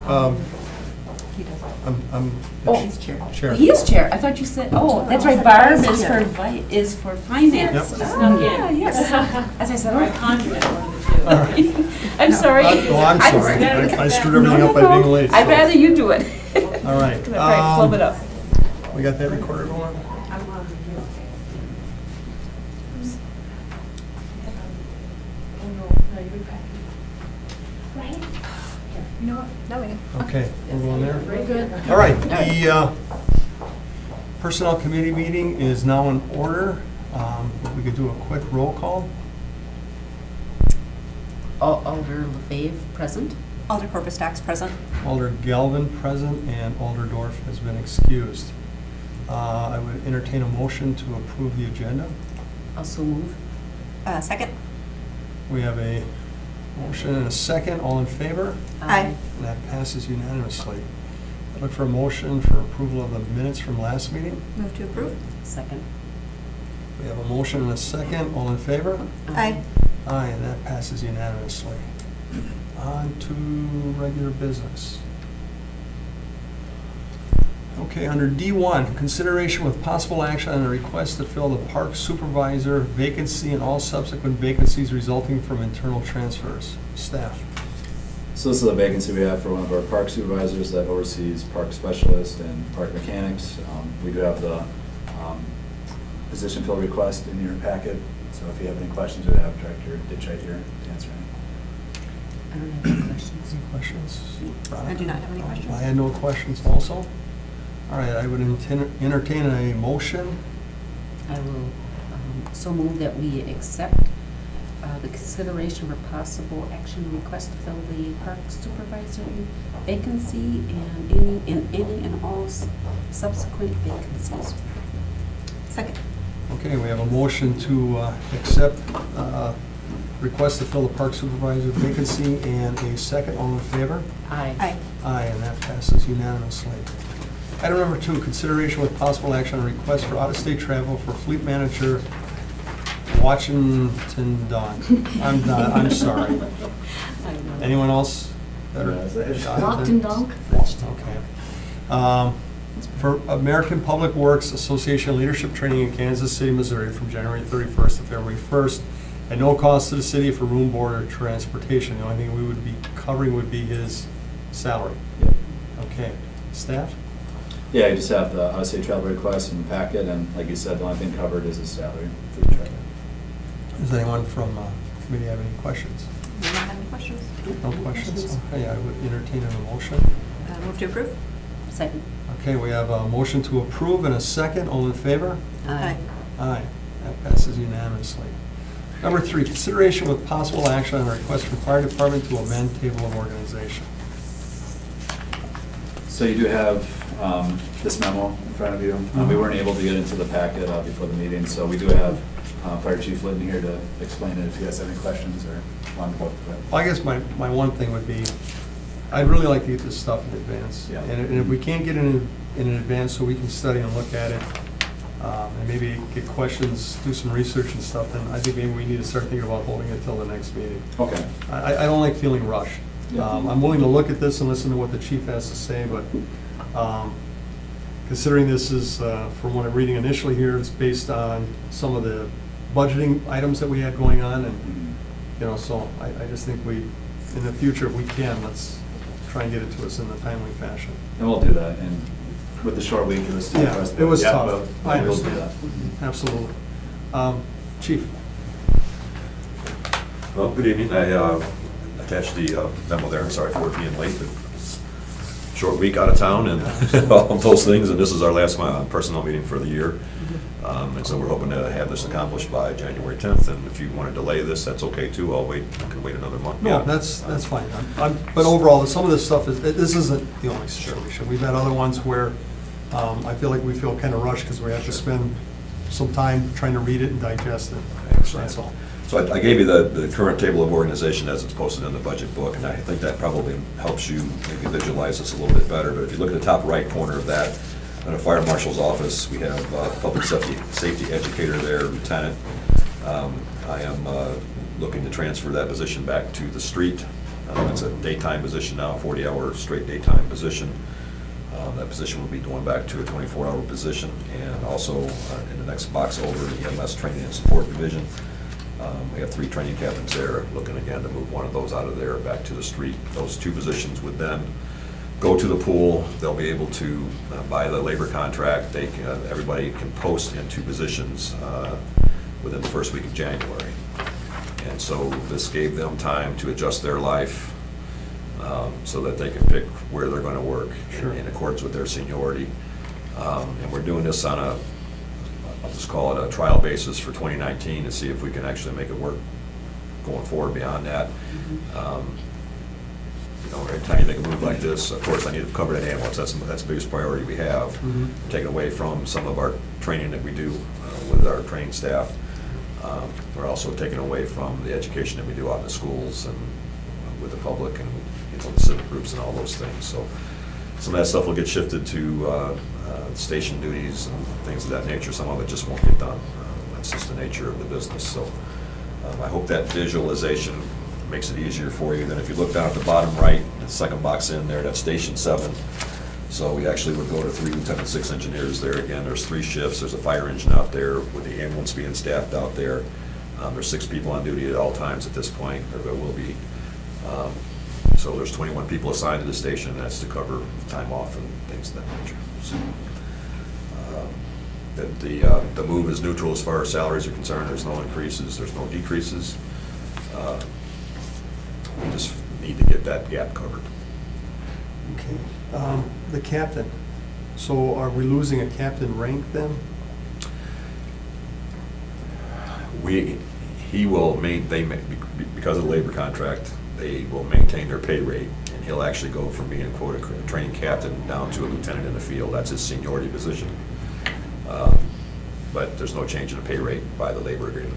He doesn't. I'm. Oh, He's chair. Chair. He is chair. I thought you said, oh, that's right, Barb is for finance. Yep. Ah, yes. As I said, Or a oh. conduit, one of the two. I'm sorry. Oh, I'm I sorry. just- I screwed everything up by being late. I'd so- rather you do it. All right. Because I probably flub it up. We got that recorder going? You know what? Now we can. Okay, we're going there? Very good. All right, the Personnel Committee meeting is now in order. If we could do a quick roll call. Alder LaFave, present. Alder Corpus Dax present. Alder Galvin present and Alder Dorf has been excused. I would entertain a motion to approve the agenda. Also move. Second. We have a motion and a second. All in favor? Aye. And that passes unanimously. I look for a motion for approval of the minutes from last meeting. Move to approve. Second. We have a motion and a second. All in favor? Aye. Aye, and that passes unanimously. On to regular business. Okay, under D1, consideration with possible action on a request to fill the park supervisor vacancy and all subsequent vacancies resulting from internal transfers. Staff. So this is a vacancy we have for one of our park supervisors that oversees park specialists and park mechanics. We do have the position fill request in your packet, so if you have any questions, we have Director Ditchite here to answer any. I don't have any questions. Any questions? I do not have any questions. I had no questions also. All right, I would entertain a motion. I will so move that we accept the consideration for possible action request to fill the park supervisor vacancy and any and all subsequent vacancies. Second. Okay, we have a motion to accept request to fill the park supervisor vacancy and a second. All in favor? Aye. Aye. Aye, and that passes unanimously. Item number 2, consideration with possible action on a request for out-of-state travel for fleet manager Washington Don. I'm sorry. Anyone else? that are- Lockton Dunk. Okay. For American Public Works Association Leadership Training in Kansas City, Missouri, from January 31st to February 1st, at no cost to the city for room, board, or transportation. The only thing we would be covering would be his salary. Yep. Okay. Staff? Yeah, you just have the out-of-state travel request in the packet, and like you said, the only thing covered is his salary for the travel. Does anyone from committee have any questions? Do not have any questions. No questions? Okay, I would entertain a motion. Move to approve. Second. Okay, we have a motion to approve and a second. All in favor? Aye. Aye. That passes unanimously. Number 3, consideration with possible action on a request from fire department to amend table of organization. So you do have this memo in front of you. We weren't able to get into the packet before the meeting, so we do have Fire Chief Litton here to explain it if you guys have any questions or want to go through it. Well, I guess my one thing would be, I'd really like to get this stuff in advance. Yeah. And if we can't get it in advance so we can study and look at it, and maybe get questions, do some research and stuff, then I think maybe we need to start thinking about holding it till the next meeting. Okay. I don't like feeling rushed. Yeah. I'm willing to look at this and listen to what the chief has to say, but considering this is, from what I'm reading initially here, it's based on some of the budgeting items that we had going on, and, you know, so I just think we, in the future, if we can, let's try and get it to us in a timely fashion. And we'll do that, and with the short week, it was tough for us. Yeah, it was Yeah, tough. but I we'll do understand. that. Absolutely. Chief? Well, good evening. I attached the memo there. Sorry for being late. It's a short week out of town and all of those things, and this is our last personnel meeting for the year. And so we're hoping to have this accomplished by January 10th, and if you want to delay this, that's okay too. I'll wait, I can wait another month. No, that's fine. But overall, some of this stuff is, this isn't the only situation. We've had other ones where I feel like we feel kind of rushed because we have to spend some time trying to read it and digest it. That's all. So I gave you the current table of organization as it's posted in the budget book, and I think that probably helps you maybe visualize this a little bit better. But if you look at the top right corner of that, in a fire marshal's office, we have public safety educator there, lieutenant. I am looking to transfer that position back to the street It's a daytime position now, 40-hour straight daytime position. That position will be going back to a 24-hour position, and also in the next box over, the EMS Training and Support Division. We have 3 training captains there, looking again to move one of those out of there back to the street. Those 2 positions would then go to the pool. They'll be able to buy the labor contract. They can, everybody can post in 2 positions within the first week of January. And so this gave them time to adjust their life so that they can pick where they're going to work in accordance with their seniority. And we're doing this on a, I'll just call it a trial basis for 2019 to see if we can actually make it work going forward beyond that. You know, every time you make a move like this, of course, I need to cover the ambulance. That's the biggest priority we have. We're taking away from some of our training that we do with our training staff. We're also taking away from the education that we do out in the schools and with the public and, you know, the civic groups and all those things. So some of that stuff will get shifted to station duties and things of that nature. Some of it just won't get done. That's just the nature of the business. So I hope that visualization makes it easier for you. Then if you look down at the bottom right, the second box in there, that's Station 7. So we actually would go to 3 Lieutenant 6 engineers there. Again, there's 3 shifts. There's a fire engine out there with the ambulance being staffed out there. There's 6 people on duty at all times at this point, or there will be. So there's 21 people assigned to the station. That's to cover time off and things of that nature. So, the move is neutral as far as salaries are concerned. There's no increases. There's no decreases. We just need to get that gap covered. Okay. The captain, so are we losing a captain rank then? He will because of the labor contract, they will maintain their pay rate, and he'll actually go from being quote a training captain down to a lieutenant in the field. That's his seniority position. But there's no change in the pay rate by the labor agreement.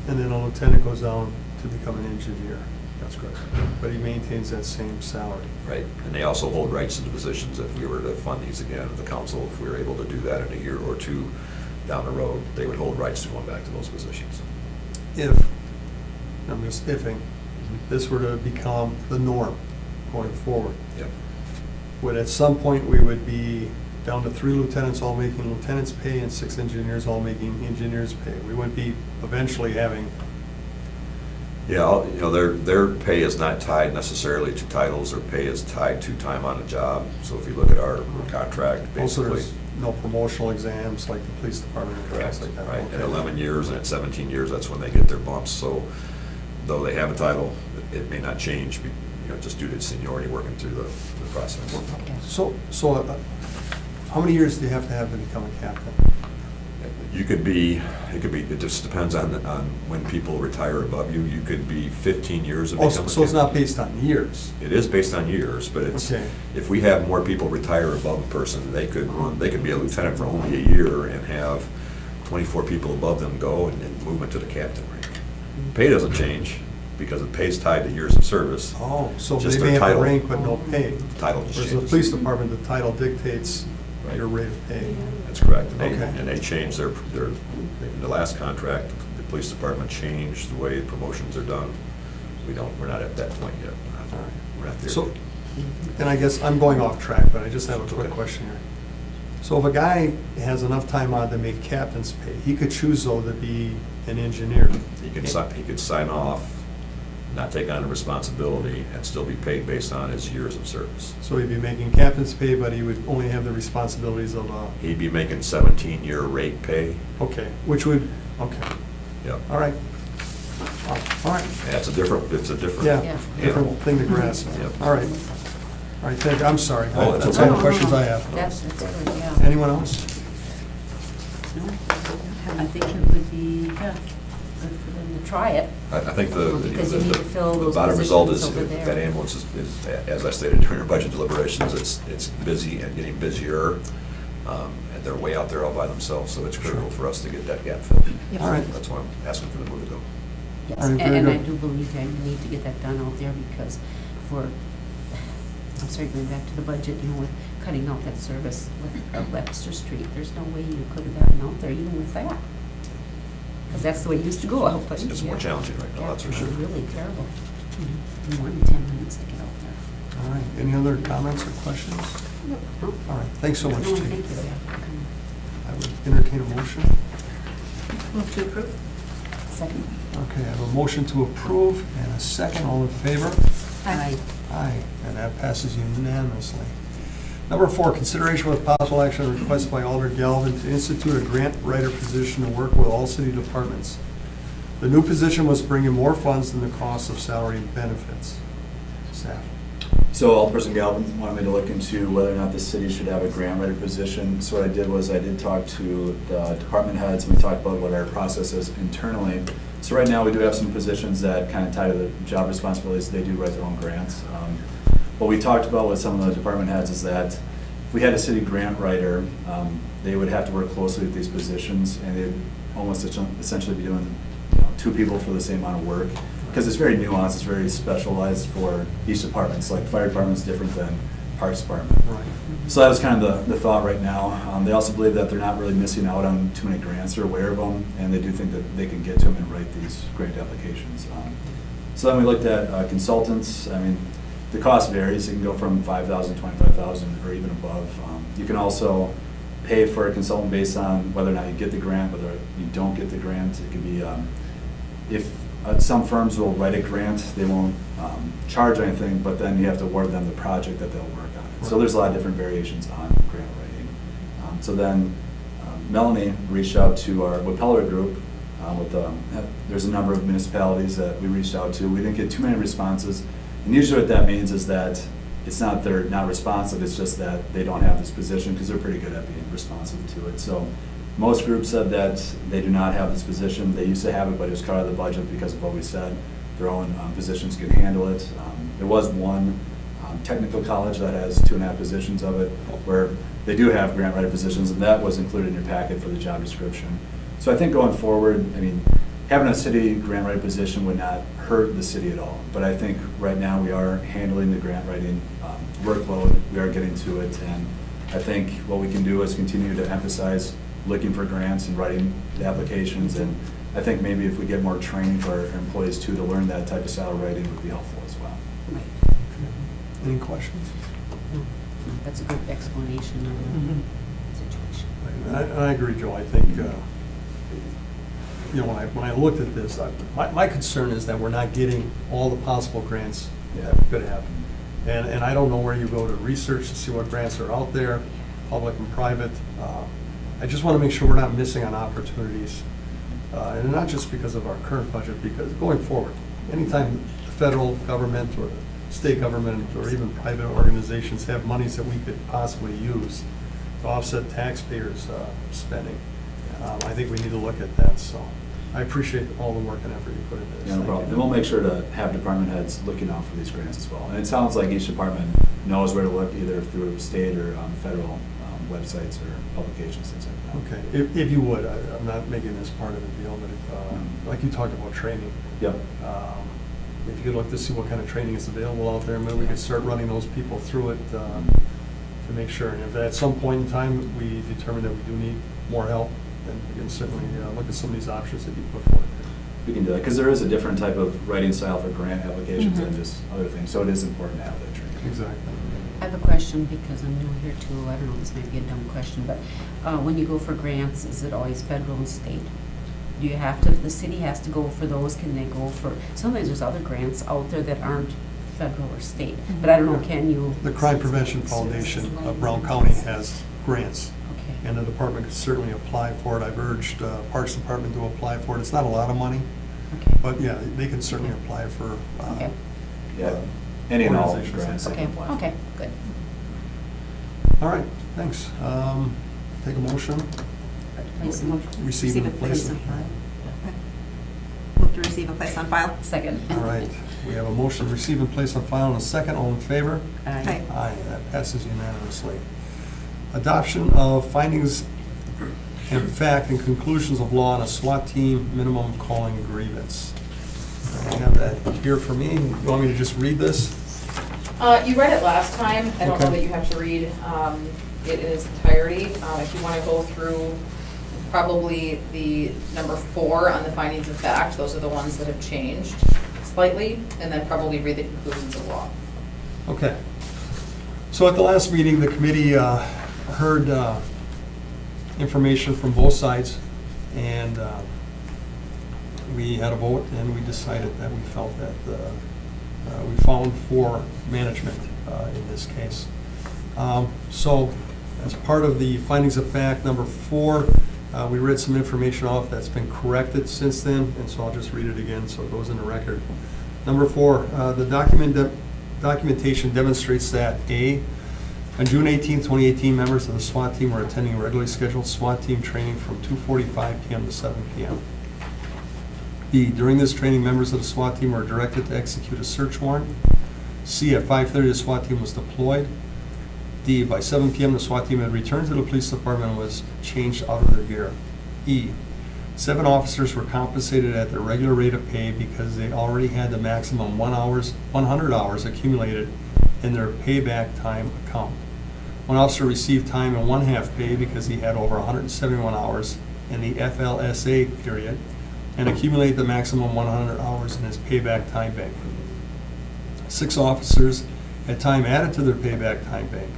And then a lieutenant goes down to become an engineer, That's correct. but he maintains that same salary. Right, and they also hold rights to the positions if we were to fund these again, the council, if we were able to do that in a year or 2 down the road, they would hold rights to going back to those positions. If, I'm just ifing, this were to become the norm going forward, Yep. would at some point we would be down to 3 lieutenants all making lieutenant's pay and 6 engineers all making engineers' pay? We wouldn't be eventually having, Yeah, you know, their pay is not tied necessarily to titles. Their pay is tied to time on the job. So if you look at our contract, also basically. there's no promotional exams like the police department and Correct, things like that. right. At Okay. 11 years and at 17 years, that's when they get their bumps. So though they have a title, it may not change, you know, just due to seniority working through the process. Okay. So how many years do you have to become a captain? It could be, it just depends on when people retire above you. You could be 15 years of Oh, becoming. so it's not based on years? It is based on years, but it's, Okay. if we have more people retire above a person, they could be a lieutenant for only a year and have 24 people above them go and then move into the captain rank. Pay doesn't change because the pay's tied to years of service. Oh, so Just they their may have a title. rank but no pay? Title just Whereas the changes. police department, the title dictates Right. your rate of pay. That's correct. And Okay. they changed in the last contract, the police department changed the way promotions are done. We're not at that point yet. We're not there So, yet. and I guess I'm going off track, but I just have a quick Okay. question here. So if a guy has enough time on to make captain's pay, he could choose though to be an engineer. He could sign off, not take on the responsibility, and still be paid based on his years of service. So he'd be making captain's pay, but he would only have the responsibilities of He'd be making 17-year rate pay. okay, which would, okay, Yep. all right. All right, Yeah, it's a different. yeah, Yeah. different thing to grasp. Yep. All right. All right, thank you, I'm sorry. Oh, that's That's okay. all the questions I have. That's good, yeah. Anyone else? No, I think it would be, yeah, good for them to try it. I think Because you need to fill the those bottom result is positions over that there. ambulance is, as I stated during our budget deliberations, it's busy and getting busier. And they're way out there all by themselves, so it's critical for us to get that gap filled. Yep. All right. That's why I'm asking for the move to go. Yes, All right, very and I good. do believe that you need to get that done out there because I'm sorry, going back to the budget, you know, with cutting out that service with Webster Street, there's no way you could have gotten out there even with that. Because that's the way it used to go out, but. It's more challenging right now, that's for sure. Really terrible. More than 10 minutes to get out there. All right, any other comments or questions? No? All right, thanks so much, No, Chief. thank you. I would entertain a motion. Move to approve. Second. Okay, I have a motion to approve and a second. All in favor? Aye. Aye, and that passes unanimously. Number 4, consideration with possible action requested by Alder Galvin to institute a grant writer position to work with all city departments. The new position was bringing more funds than the cost of salary and benefits. Staff. So Alderperson Galvin wanted me to look into whether or not the city should have a grant writer position. So what I did was I did talk to the department heads, and we talked about what our process is internally. So right now, we do have some positions that kind of tie to the job responsibilities. They do write their own grants. What we talked about with some of the department heads is that if we had a city grant writer, they would have to work closely with these positions, and they'd almost essentially be doing, 2 people for the same amount of work. Because it's very nuanced, it's very specialized for each department. It's like fire department's different than parks department. Right. So that was kind of the thought right now. They also believe that they're not really missing out on too many grants. They're aware of them, and they do think that they can get to them and write these grant applications. So then we looked at consultants. I mean, the cost varies. It can go from $5,000, $25,000, or even above. You can also pay for a consultant based on whether or not you get the grant, whether you don't get the grant. It could be, if some firms will write a grant, they won't charge anything, but then you have to award them the project that they'll work on. So there's a lot of different variations on grant writing. So then Melanie reached out to our Wapeller group. There's a number of municipalities that we reached out to. We didn't get too many responses. And usually what that means is that it's not they're not responsive, it's just that they don't have this position, because they're pretty good at being responsive to it. So most groups said that they do not have this position. They used to have it, but it was cut out of the budget because of what we said. Their own positions can handle it. There was one technical college that has 2.5 positions of it, where they do have grant writer positions, and that was included in your packet for the job description. So I think going forward, I mean, having a city grant writer position would not hurt the city at all. But I think right now we are handling the grant writing workload. We are getting to it, and I think what we can do is continue to emphasize looking for grants and writing the applications. And I think maybe if we get more training for our employees too, to learn that type of salary writing would be helpful as well. Right. Any questions? That's a good explanation of the situation. I agree, Joe. I think, when I looked at this, my concern is that we're not getting all the possible grants that could happen. And I don't know where you go to research to see what grants are out there, public and private. I just want to make sure we're not missing on opportunities. And not just because of our current budget, because going forward, anytime the federal government or state government or even private organizations have monies that we could possibly use to offset taxpayers' spending, I think we need to look at that. So I appreciate all the work and effort you put into this. Yeah, no Thank problem. you. And we'll make sure to have department heads looking out for these grants as well. And it sounds like each department knows where to look, either through state or federal websites or publications, things like that. Okay, if you would, I'm not making this part of the deal, but if, like you talked about training, Yep. if you could look to see what kind of training is available out there, maybe we could start running those people through it to make sure. And if at some point in time we determine that we do need more help, then we can certainly look at some of these options that you put forward. We can do that, because there is a different type of writing style for grant applications Mhm. and just other things. So it is important to have that training. Exactly. I have a question because I'm new here too. I don't know, this might be a dumb question, but when you go for grants, is it always federal and state? Do you have to, if the city has to go for those, can they go for, sometimes there's other grants out there that aren't federal or state, but I don't know, can you? The Crime Prevention Foundation of Brown County has grants, Okay. and the department could certainly apply for it. I've urged Parks Department to apply for it. It's not a lot of money, Okay. but yeah, they can certainly apply for. Okay. Yeah, any and all Organizations. grants. they Okay, can apply for. okay, good. All right, thanks. Take a motion. Place and- Receive and place. and file. Move to receive and place on file. Second. All right, we have a motion to receive and place on file in a second. All in favor? Aye. Aye, that passes unanimously. Adoption of findings and fact and conclusions of law on a SWAT team minimum calling grievance. I have that here for me. You want me to just read this? You read it last time. I don't know Okay. that you have to read it in its entirety. If you want to go through probably the number 4 on the findings of fact. Those are the ones that have changed slightly, and then probably read the conclusions of law. Okay. So at the last meeting, the committee heard information from both sides, and we had a vote, and we decided that we felt that we found for management in this case. So as part of the findings of fact, number 4, we read some information off that's been corrected since then, and so I'll just read it again so it goes in the record. Number 4, the documentation demonstrates that A, on June 18, 2018, members of the SWAT team were attending regularly scheduled SWAT team training from 2:45 p.m. to 7 p.m. B, during this training, members of the SWAT team were directed to execute a search warrant. C, at 5:30, the SWAT team was deployed. D, by 7 p.m., the SWAT team had returned to the police department and was changed out of their gear. E, 7 officers were compensated at their regular rate of pay because they already had the maximum 100 hours accumulated in their payback time account. 1 officer received time and 1/2 pay because he had over 171 hours in the FLSA period and accumulated the maximum 100 hours in his payback time bank. 6 officers had time added to their payback time bank.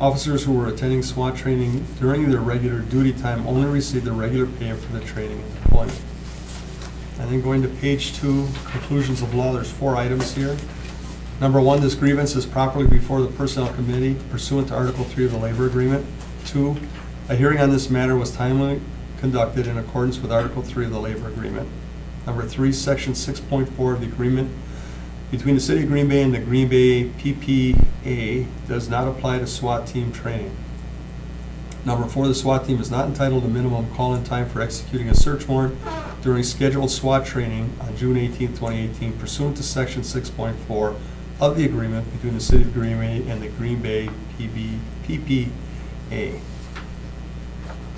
Officers who were attending SWAT training during their regular duty time only received the regular pay for the training and deployment. And then going to page 2, conclusions of law, there's 4 items here. Number 1, this grievance is properly before the Personnel Committee pursuant to Article 3 of the Labor Agreement. 2, a hearing on this matter was timely conducted in accordance with Article 3 of the Labor Agreement. Number 3, Section 6.4 of the agreement between the City of Green Bay and the Green Bay PPA does not apply to SWAT team training. Number 4, the SWAT team is not entitled to minimum call-in time for executing a search warrant during scheduled SWAT training on June 18, 2018 pursuant to Section 6.4 of the agreement between the City of Green Bay and the Green Bay PPA.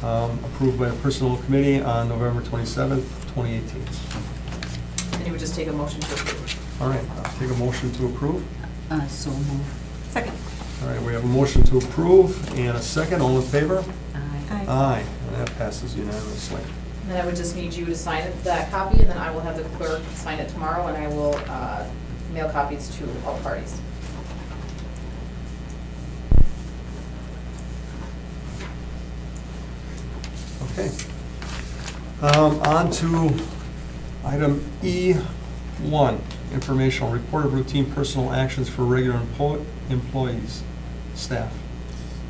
Approved by the Personnel Committee on November 27th, 2018. And you would just take a motion to approve. All right, I'll take a motion to approve. So move. Second. All right, we have a motion to approve and a second. All in favor? Aye. Aye, and that passes unanimously. And then I would just need you to sign that copy, and then I will have the clerk sign it tomorrow, and I will mail copies to all parties. Okay. On to item E1, informational report of routine personal actions for regular employees, staff.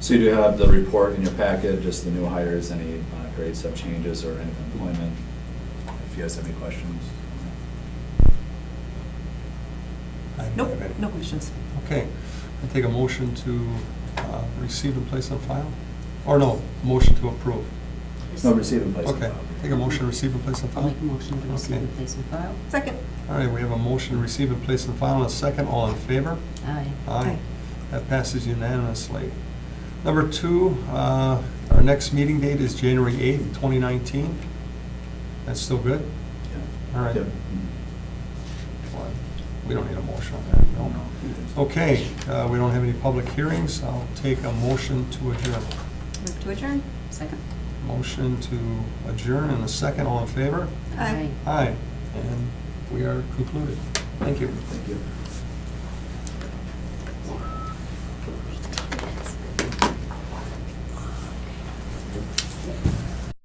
So you do have the report in your packet, just the new hires, any grade sub changes or any employment. If you guys have any questions. I don't Nope, have any. no questions. Okay, I take a motion to receive and place on file? Or no, motion to approve. No, receive and place on Okay, file. take a motion to receive and place on I'll file? make a motion to receive Okay. and place on file. Second. All right, we have a motion to receive and place on file and a second. All in favor? Aye. Aye. That passes unanimously. Number 2, our next meeting date is January 8th, 2019. That's still good? Yeah. All right. Yep. Well, we don't need a motion on that, no? No. Okay, we don't have any public hearings. I'll take a motion to adjourn. Move to adjourn. Second. Motion to adjourn and a second. All in favor? Aye. Aye. And we are concluded. Thank you. Thank you.